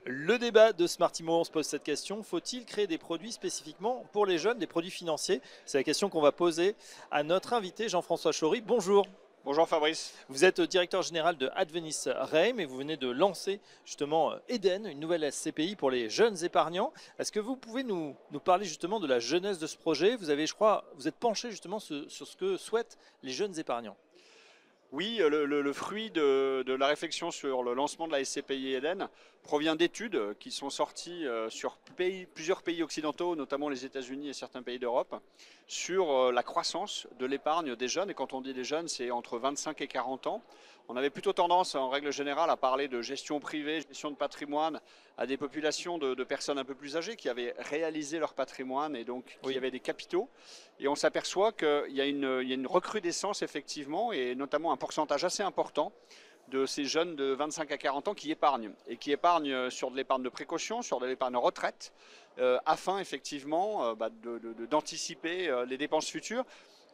Le débat de Smartimo, on se pose cette question, faut-il créer des produits spécifiquement pour les jeunes, des produits financiers? C'est la question qu'on va poser à notre invité Jean-François Chaury. Bonjour, Bonjour Fabrice. vous êtes directeur général de Advenis Reim et vous venez de lancer justement Eden, une nouvelle SCPI pour les jeunes épargnants. Est-ce que vous pouvez nous parler justement de la jeunesse de ce projet? Vous avez, je crois, vous êtes penché justement sur ce que souhaitent les jeunes épargnants. Oui, le fruit de la réflexion sur le lancement de la SCPI Eden provient d'études qui sont sorties sur plusieurs pays occidentaux, notamment les États-Unis et certains pays d'Europe, sur la croissance de l'épargne des jeunes. Et quand on dit des jeunes, c'est entre 25 et 40 ans. On avait plutôt tendance, en règle générale, à parler de gestion privée, gestion de patrimoine, à des populations de personnes un peu plus âgées qui avaient réalisé leur patrimoine et donc qui Oui. avaient des capitaux. Et on s'aperçoit qu'il y a une recrudescence, effectivement, et notamment un pourcentage assez important de ces jeunes de 25 à 40 ans qui épargnent, et qui épargnent sur de l'épargne de précaution, sur de l'épargne retraite, afin effectivement d'anticiper les dépenses futures,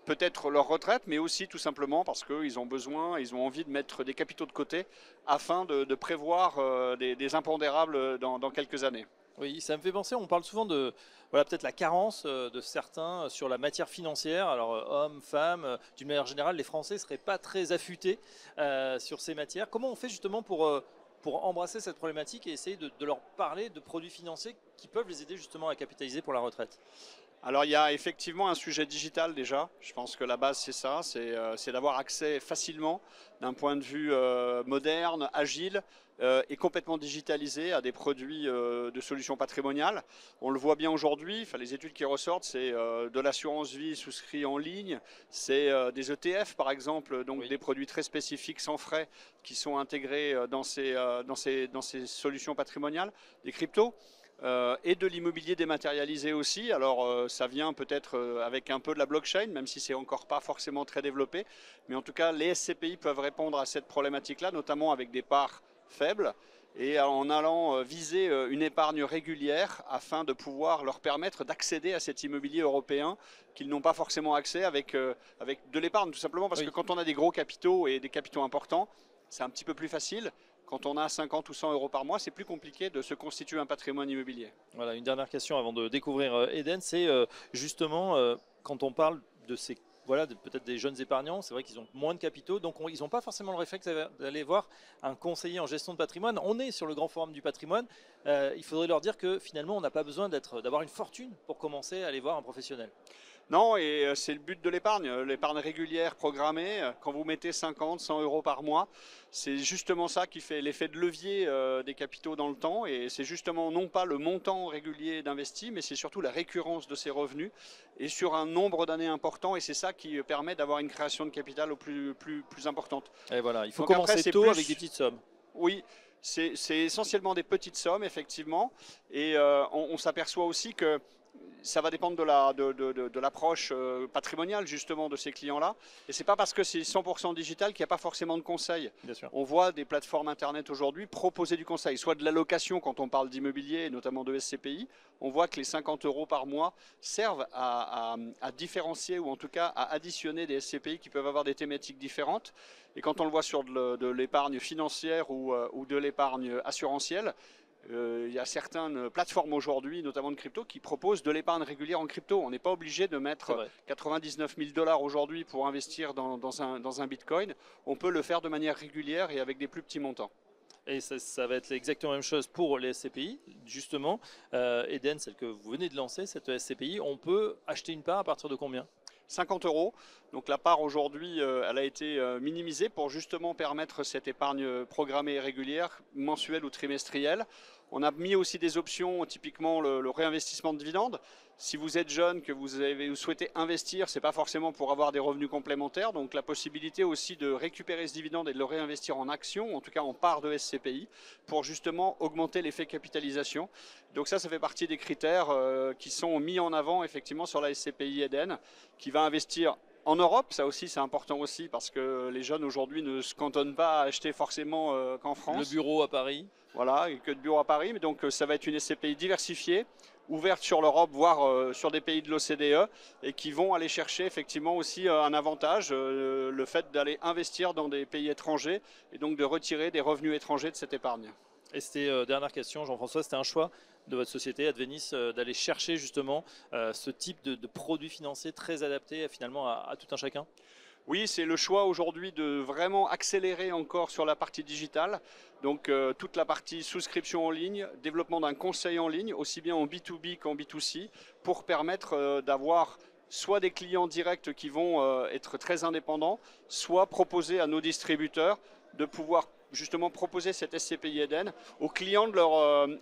peut-être leur retraite, mais aussi tout simplement parce qu'ils ont besoin, ils ont envie de mettre des capitaux de côté afin de prévoir des impondérables dans quelques années. Oui, ça me fait penser, on parle souvent de voilà, peut-être la carence de certains sur la matière financière. Alors, hommes, femmes, d'une manière générale, les Français ne seraient pas très affûtés sur ces matières. Comment on fait justement pour embrasser cette problématique et essayer de leur parler de produits financiers qui peuvent les aider justement à capitaliser pour la retraite? Alors il y a effectivement un sujet digital déjà, je pense que la base c'est ça, c'est d'avoir accès facilement d'un point de vue moderne, agile et complètement digitalisé à des produits de solutions patrimoniales. On le voit bien aujourd'hui, enfin, les études qui ressortent, c'est de l'assurance vie souscrit en ligne, c'est des ETF par exemple, donc Oui. des produits très spécifiques sans frais qui sont intégrés dans ces solutions patrimoniales, des cryptos. Et de l'immobilier dématérialisé aussi. Alors ça vient peut-être avec un peu de la blockchain, même si c'est encore pas forcément très développé. Mais en tout cas, les SCPI peuvent répondre à cette problématique-là, notamment avec des parts faibles et en allant viser une épargne régulière afin de pouvoir leur permettre d'accéder à cet immobilier européen qu'ils n'ont pas forcément accès avec de l'épargne, tout simplement parce que Oui. quand on a des gros capitaux et des capitaux importants, c'est un petit peu plus facile. Quand on a 50 ou 100 euros par mois, c'est plus compliqué de se constituer un patrimoine immobilier. Voilà, une dernière question avant de découvrir Eden, c'est justement quand on parle de ces voilà, peut-être des jeunes épargnants, c'est vrai qu'ils ont moins de capitaux, donc ils n'ont pas forcément le réflexe d'aller voir un conseiller en gestion de patrimoine. On est sur le grand forum du patrimoine, il faudrait leur dire que finalement on n'a pas besoin d'avoir une fortune pour commencer à aller voir un professionnel. Non, et c'est le but de l'épargne régulière programmée. Quand vous mettez 50, 100 euros par mois, c'est justement ça qui fait l'effet de levier des capitaux dans le temps. Et c'est justement non pas le montant régulier d'investi, mais c'est surtout la récurrence de ces revenus et sur un nombre d'années important. Et c'est ça qui permet d'avoir une création de capital au plus importante. Et voilà, il faut Donc après, commencer c'est tôt avec des plus. petites sommes. Oui, c'est essentiellement des petites sommes, effectivement. Et on s'aperçoit aussi que ça va dépendre de l'approche patrimoniale justement de ces clients-là. Et c'est pas parce que c'est 100% digital qu'il n'y a pas forcément de conseil. Bien sûr. On voit des plateformes internet aujourd'hui proposer du conseil, soit de l'allocation quand on parle d'immobilier et notamment de SCPI. On voit que les 50 euros par mois servent à différencier ou en tout cas à additionner des SCPI qui peuvent avoir des thématiques différentes. Et quand on le voit sur de l'épargne financière ou de l'épargne assurantielle, il y a certaines plateformes aujourd'hui, notamment de crypto, qui proposent de l'épargne régulière en crypto. On n'est pas obligé de C'est mettre vrai. 99 000 dollars aujourd'hui pour investir dans un bitcoin. On peut le faire de manière régulière et avec des plus petits montants. Et ça va être exactement la même chose pour les SCPI. Justement, Eden, celle que vous venez de lancer, cette SCPI, on peut acheter une part à partir de combien? 50 euros. Donc la part aujourd'hui, elle a été minimisée pour justement permettre cette épargne programmée et régulière, mensuelle ou trimestrielle. On a mis aussi des options, typiquement le réinvestissement de dividendes. Si vous êtes jeune, que vous souhaitez investir, ce n'est pas forcément pour avoir des revenus complémentaires. Donc la possibilité aussi de récupérer ce dividende et de le réinvestir en actions, en tout cas en part de SCPI, pour justement augmenter l'effet capitalisation. Donc ça fait partie des critères qui sont mis en avant effectivement sur la SCPI Eden, qui va investir en Europe. Ça aussi c'est important aussi parce que les jeunes aujourd'hui ne se cantonnent pas à acheter forcément qu'en Le France. bureau à Paris? Voilà, et que de bureaux à Paris. Mais donc ça va être une SCPI diversifiée, ouverte sur l'Europe, voire sur des pays de l'OCDE, et qui vont aller chercher effectivement aussi un avantage, le fait d'aller investir dans des pays étrangers, et donc de retirer des revenus étrangers de cette épargne. Et c'était, dernière question, Jean-François, c'était un choix de votre société Advenis d'aller chercher justement ce type de produits financiers très adaptés finalement à tout un chacun? Oui, c'est le choix aujourd'hui de vraiment accélérer encore sur la partie digitale. Donc toute la partie souscription en ligne, développement d'un conseil en ligne, aussi bien en B2B qu'en B2C, pour permettre d'avoir soit des clients directs qui vont être très indépendants, soit proposer à nos distributeurs de pouvoir justement proposer cette SCPI Eden aux clients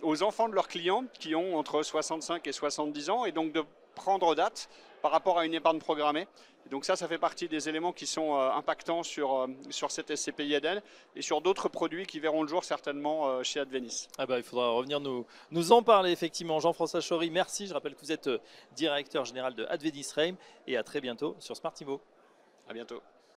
aux enfants de leurs clients qui ont entre 65 et 70 ans, et donc de prendre date par rapport à une épargne programmée. Et donc ça fait partie des éléments qui sont impactants sur cette SCPI Eden et sur d'autres produits qui verront le jour certainement chez Advenis. Ah bah, il faudra revenir nous en parler effectivement. Jean-François Chory, merci. Je rappelle que vous êtes directeur général de Advenis Reim et à très bientôt sur Smart Imo. À bientôt.